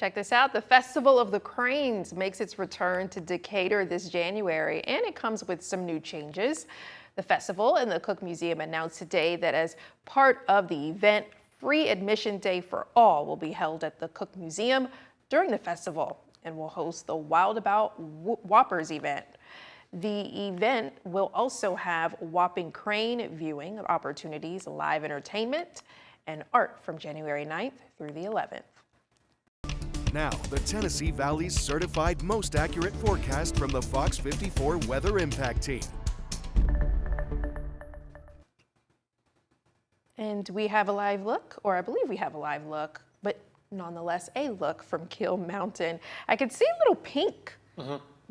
Check this out. The Festival of the Cranes makes its return to Decatur this January, and it comes with some new changes. The festival and the Cook Museum announced today that as part of the event, free admission day for all will be held at the Cook Museum during the festival and will host the Wild About Whoppers event. The event will also have whopping crane viewing opportunities, live entertainment, and art from January 9th through the 11th. Now, the Tennessee Valley's certified most accurate forecast from the Fox 54 Weather Impact Team. And we have a live look, or I believe we have a live look, but nonetheless a look from Kill Mountain. I can see little pink,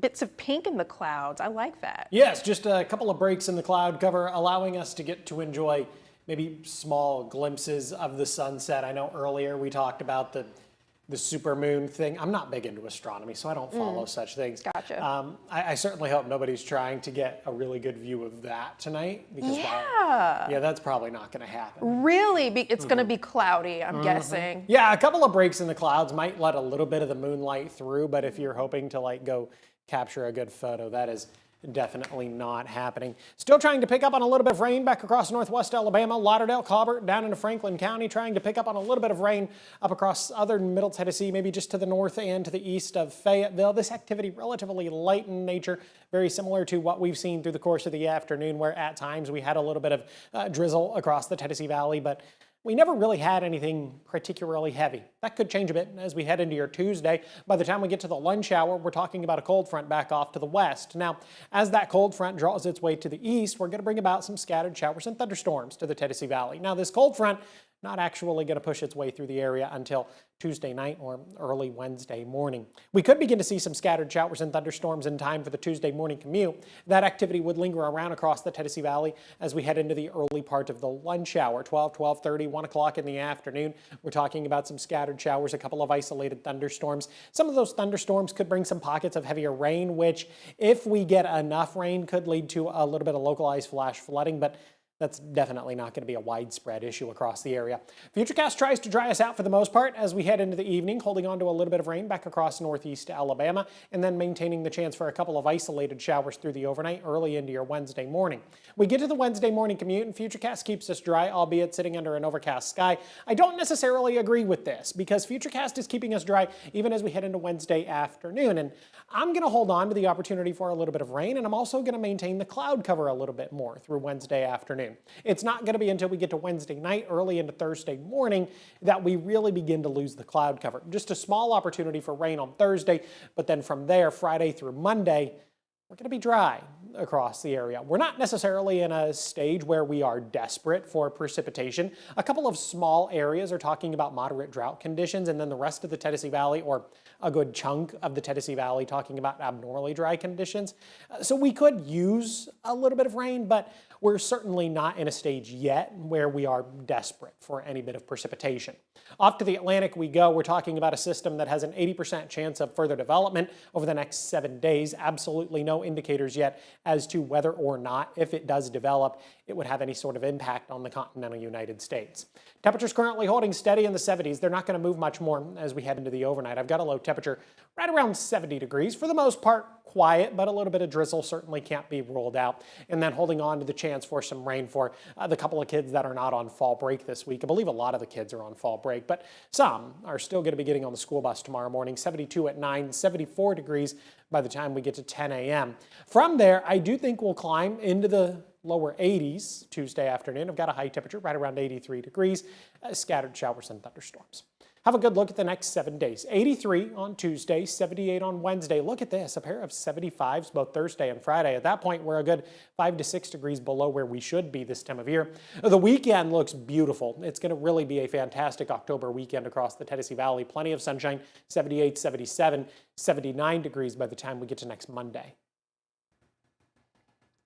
bits of pink in the clouds. I like that. Yes, just a couple of breaks in the cloud cover, allowing us to get to enjoy maybe small glimpses of the sunset. I know earlier we talked about the supermoon thing. I'm not big into astronomy, so I don't follow such things. Gotcha. I certainly hope nobody's trying to get a really good view of that tonight, because that's probably not going to happen. Really? It's going to be cloudy, I'm guessing. Yeah, a couple of breaks in the clouds might let a little bit of the moonlight through, but if you're hoping to go capture a good photo, that is definitely not happening. Still trying to pick up on a little bit of rain back across northwest Alabama, Lauderdale, Colbert, down into Franklin County, trying to pick up on a little bit of rain up across southern Middle Tennessee, maybe just to the north and to the east of Fayetteville. This activity relatively light in nature, very similar to what we've seen through the course of the afternoon, where at times we had a little bit of drizzle across the Tennessee Valley, but we never really had anything particularly heavy. That could change a bit as we head into your Tuesday. By the time we get to the lunch hour, we're talking about a cold front back off to the west. Now, as that cold front draws its way to the east, we're going to bring about some scattered showers and thunderstorms to the Tennessee Valley. Now, this cold front not actually going to push its way through the area until Tuesday night or early Wednesday morning. We could begin to see some scattered showers and thunderstorms in time for the Tuesday morning commute. That activity would linger around across the Tennessee Valley as we head into the early part of the lunch hour, 12, 12:30, 1 o'clock in the afternoon. We're talking about some scattered showers, a couple of isolated thunderstorms. Some of those thunderstorms could bring some pockets of heavier rain, which, if we get enough rain, could lead to a little bit of localized flash flooding, but that's definitely not going to be a widespread issue across the area. Futurecast tries to dry us out for the most part as we head into the evening, holding on to a little bit of rain back across northeast Alabama, and then maintaining the chance for a couple of isolated showers through the overnight early into your Wednesday morning. We get to the Wednesday morning commute, and Futurecast keeps us dry, albeit sitting under an overcast sky. I don't necessarily agree with this, because Futurecast is keeping us dry even as we head into Wednesday afternoon, and I'm going to hold on to the opportunity for a little bit of rain, and I'm also going to maintain the cloud cover a little bit more through Wednesday afternoon. It's not going to be until we get to Wednesday night, early into Thursday morning, that we really begin to lose the cloud cover. Just a small opportunity for rain on Thursday, but then from there, Friday through Monday, we're going to be dry across the area. We're not necessarily in a stage where we are desperate for precipitation. A couple of small areas are talking about moderate drought conditions, and then the rest of the Tennessee Valley, or a good chunk of the Tennessee Valley, talking about abnormally dry conditions. So we could use a little bit of rain, but we're certainly not in a stage yet where we are desperate for any bit of precipitation. Off to the Atlantic we go. We're talking about a system that has an 80% chance of further development over the next 7 days. Absolutely no indicators yet as to whether or not, if it does develop, it would have any sort of impact on the continental United States. Temperatures currently holding steady in the 70s. They're not going to move much more as we head into the overnight. I've got a low temperature right around 70 degrees. For the most part, quiet, but a little bit of drizzle certainly can't be ruled out. And then holding on to the chance for some rain for the couple of kids that are not on fall break this week. I believe a lot of the kids are on fall break, but some are still going to be getting on the school bus tomorrow morning. 72 at 9, 74 degrees by the time we get to 10 a.m. From there, I do think we'll climb into the lower 80s Tuesday afternoon. I've got a high temperature right around 83 degrees, scattered showers and thunderstorms. Have a good look at the next 7 days. 83 on Tuesday, 78 on Wednesday. Look at this, a pair of 75s both Thursday and Friday. At that point, we're a good 5 to 6 degrees below where we should be this time of year. The weekend looks beautiful. It's going to really be a fantastic October weekend across the Tennessee Valley. Plenty of sunshine, 78, 77, 79 degrees by the time we get to next Monday.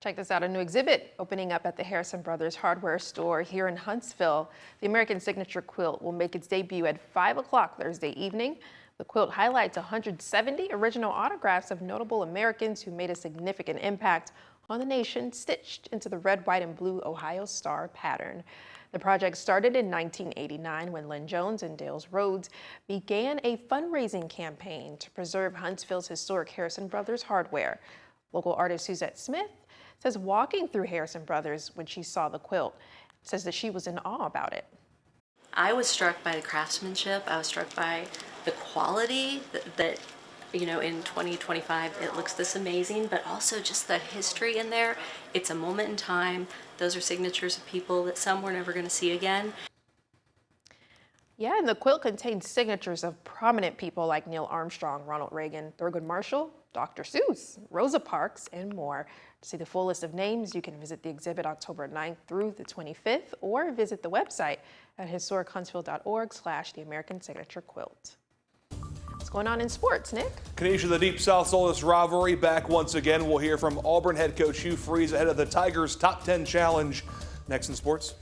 Check this out, a new exhibit opening up at the Harrison Brothers hardware store here in Huntsville. The American Signature Quilt will make its debut at 5 o'clock Thursday evening. The quilt highlights 170 original autographs of notable Americans who made a significant impact on the nation stitched into the red, white, and blue Ohio Star pattern. The project started in 1989 when Lynn Jones and Dales Rhodes began a fundraising campaign to preserve Huntsville's historic Harrison Brothers hardware. Local artist Suzette Smith says walking through Harrison Brothers when she saw the quilt, says that she was in awe about it. I was struck by the craftsmanship. I was struck by the quality that you know, in 2025 it looks this amazing, but also just the history in there. It's a moment in time. Those are signatures of people that some we're never going to see again. Yeah, and the quilt contains signatures of prominent people like Neil Armstrong, Ronald Reagan, Thurgood Marshall, Dr. Seuss, Rosa Parks, and more. To see the full list of names, you can visit the exhibit October 9th through the 25th or visit the website at historichuntsville.org/the American Signature Quilt. What's going on in sports, Nick? Kanisha, the Deep South Solus rivalry back once again. We'll hear from Auburn head coach Hugh Freeze ahead of the Tigers' Top 10 Challenge. Next in sports.